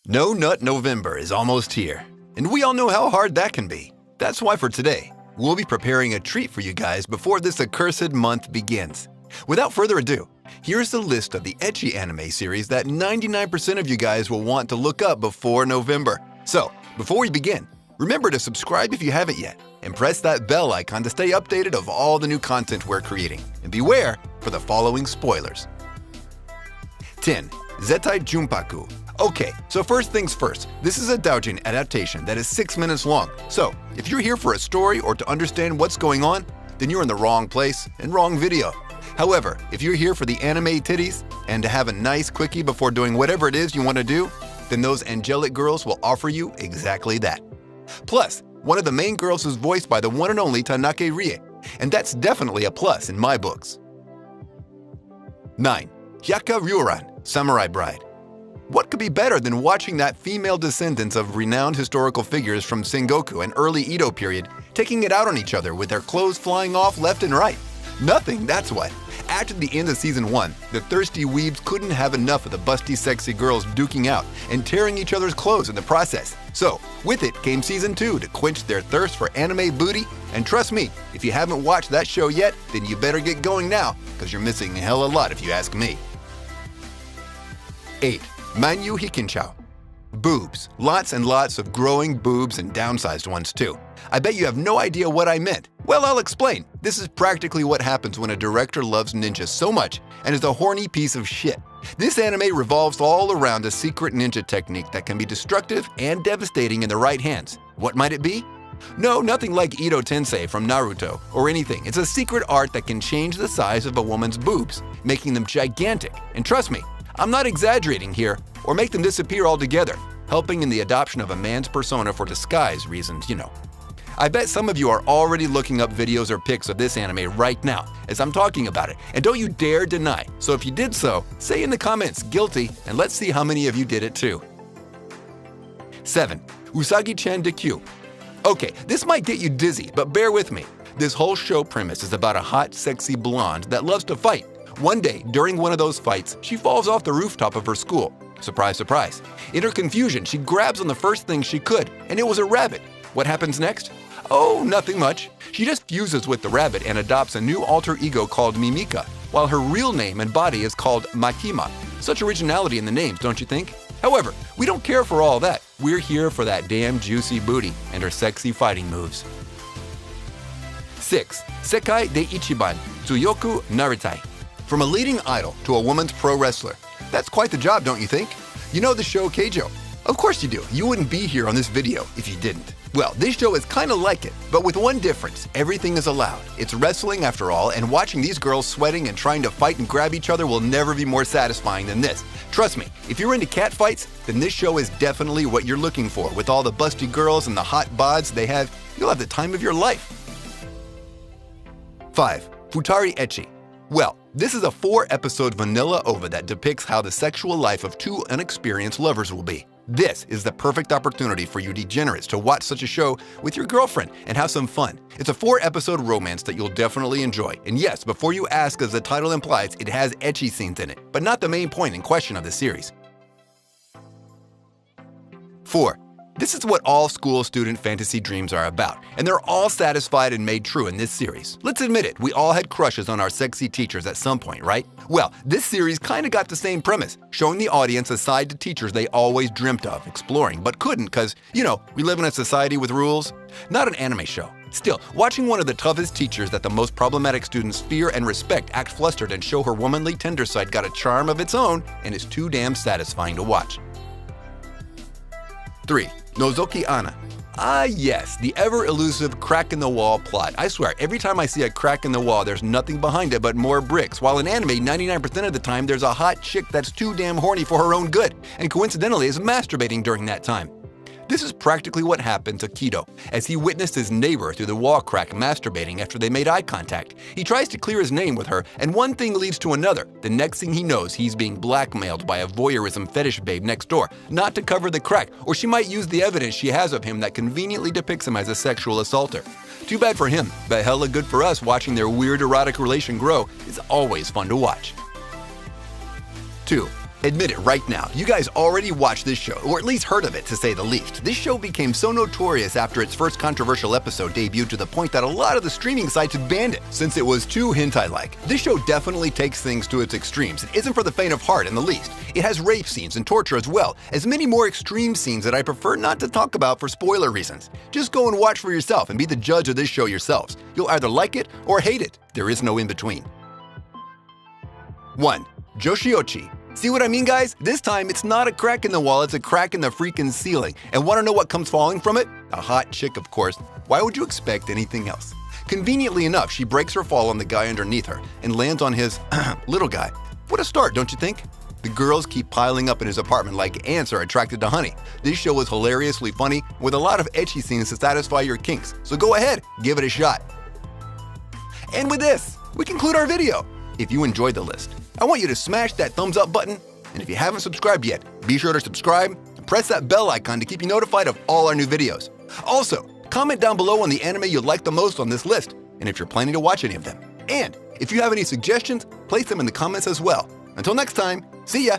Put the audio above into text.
No Nut November is almost here, and we all know how hard that can be. That's why for today, we'll be preparing a treat for you guys before this accursed month begins. Without further ado, here's the list of the Ecchi anime series that 99% of you guys will want to look up before November. So, before we begin, remember to subscribe if you haven't yet, and press that bell icon to stay updated of all the new content we're creating. And beware for the following spoilers. 10. Zettai Junpaku. Okay, so first things first, this is a doujin adaptation that is 6 minutes long. So, if you're here for a story or to understand what's going on, then you're in the wrong place and wrong video. However, if you're here for the anime titties and to have a nice quickie before doing whatever it is you want to do, then those angelic girls will offer you exactly that. Plus, one of the main girls is voiced by the one and only Tanake Rie, and that's definitely a plus in my books. 9. Hyaka Ryuran, Samurai Bride. What could be better than watching that female descendants of renowned historical figures from Sengoku and early Edo period taking it out on each other with their clothes flying off left and right? Nothing, that's what. After the end of Season 1, the thirsty weebs couldn't have enough of the busty sexy girls duking out and tearing each other's clothes in the process. So, with it came Season 2 to quench their thirst for anime booty, and trust me, if you haven't watched that show yet, then you better get going now, because you're missing a hell of a lot if you ask me. 8. Manyu Hikinchao. Boobs. Lots and lots of growing boobs and downsized ones too. I bet you have no idea what I meant. Well, I'll explain. This is practically what happens when a director loves ninjas so much and is a horny piece of shit. This anime revolves all around a secret ninja technique that can be destructive and devastating in the right hands. What might it be? No, nothing like Ito Tensei from Naruto or anything. It's a secret art that can change the size of a woman's boobs, making them gigantic. And trust me, I'm not exaggerating here, or make them disappear altogether, helping in the adoption of a man's persona for disguise reasons, you know. I bet some of you are already looking up videos or pics of this anime right now as I'm talking about it, and don't you dare deny. So if you did so, say in the comments guilty, and let's see how many of you did it too. 7. Usagi-chan Dekyuu. Okay, this might get you dizzy, but bear with me. This whole show premise is about a hot, sexy blonde that loves to fight. One day, during one of those fights, she falls off the rooftop of her school. Surprise, surprise. In her confusion, she grabs on the first thing she could, and it was a rabbit. What happens next? Oh, nothing much. She just fuses with the rabbit and adopts a new alter ego called Mimika, while her real name and body is called Makima. Such originality in the names, don't you think? However, we don't care for all that. We're here for that damn juicy booty and her sexy fighting moves. 6. Sekai de Ichiban Tsuyoku Naritai. From a leading idol to a woman's pro wrestler. That's quite the job, don't you think? You know the show Keijo? Of course you do. You wouldn't be here on this video if you didn't. Well, this show is kind of like it, but with one difference. Everything is allowed. It's wrestling after all, and watching these girls sweating and trying to fight and grab each other will never be more satisfying than this. Trust me, if you're into cat fights, then this show is definitely what you're looking for. With all the busty girls and the hot bods they have, you'll have the time of your life. 5. Futari Ecchi. Well, this is a 4-episode vanilla OVA that depicts how the sexual life of two unexperienced lovers will be. This is the perfect opportunity for you degenerates to watch such a show with your girlfriend and have some fun. It's a 4-episode romance that you'll definitely enjoy. And yes, before you ask, as the title implies, it has ecchi scenes in it, but not the main point in question of the series. 4. This is what all school student fantasy dreams are about, and they're all satisfied and made true in this series. Let's admit it, we all had crushes on our sexy teachers at some point, right? Well, this series kinda got the same premise, showing the audience a side to teachers they always dreamt of exploring, but couldn't cause, you know, we live in a society with rules. Not an anime show. Still, watching one of the toughest teachers that the most problematic students fear and respect act flustered and show her womanly tender side got a charm of its own and is too damn satisfying to watch. 3. Nozoki Anna. Ah yes, the ever-elusive crack-in-the-wall plot. I swear, every time I see a crack in the wall, there's nothing behind it but more bricks, while in anime, 99% of the time, there's a hot chick that's too damn horny for her own good, and coincidentally is masturbating during that time. This is practically what happened to Kido, as he witnessed his neighbor through the wall crack masturbating after they made eye contact. He tries to clear his name with her, and one thing leads to another. The next thing he knows, he's being blackmailed by a voyeurism fetish babe next door, not to cover the crack, or she might use the evidence she has of him that conveniently depicts him as a sexual assaulter. Too bad for him, but hella good for us watching their weird erotic relation grow. It's always fun to watch. 2. Admit it right now, you guys already watched this show, or at least heard of it to say the least. This show became so notorious after its first controversial episode debuted to the point that a lot of the streaming sites had banned it, since it was too hentai-like. This show definitely takes things to its extremes. It isn't for the faint of heart in the least. It has rape scenes and torture as well as many more extreme scenes that I prefer not to talk about for spoiler reasons. Just go and watch for yourself and be the judge of this show yourselves. You'll either like it or hate it. There is no in between. 1. Joshiochi. See what I mean, guys? This time, it's not a crack in the wall, it's a crack in the freaking ceiling. And want to know what comes falling from it? A hot chick, of course. Why would you expect anything else? Conveniently enough, she breaks her fall on the guy underneath her and lands on his little guy. What a start, don't you think? The girls keep piling up in his apartment like ants are attracted to honey. This show is hilariously funny with a lot of ecchi scenes to satisfy your kinks. So go ahead, give it a shot. And with this, we conclude our video. If you enjoyed the list, I want you to smash that thumbs up button, and if you haven't subscribed yet, be sure to subscribe and press that bell icon to keep you notified of all our new videos. Also, comment down below on the anime you like the most on this list, and if you're planning to watch any of them. And if you have any suggestions, place them in the comments as well. Until next time, see ya!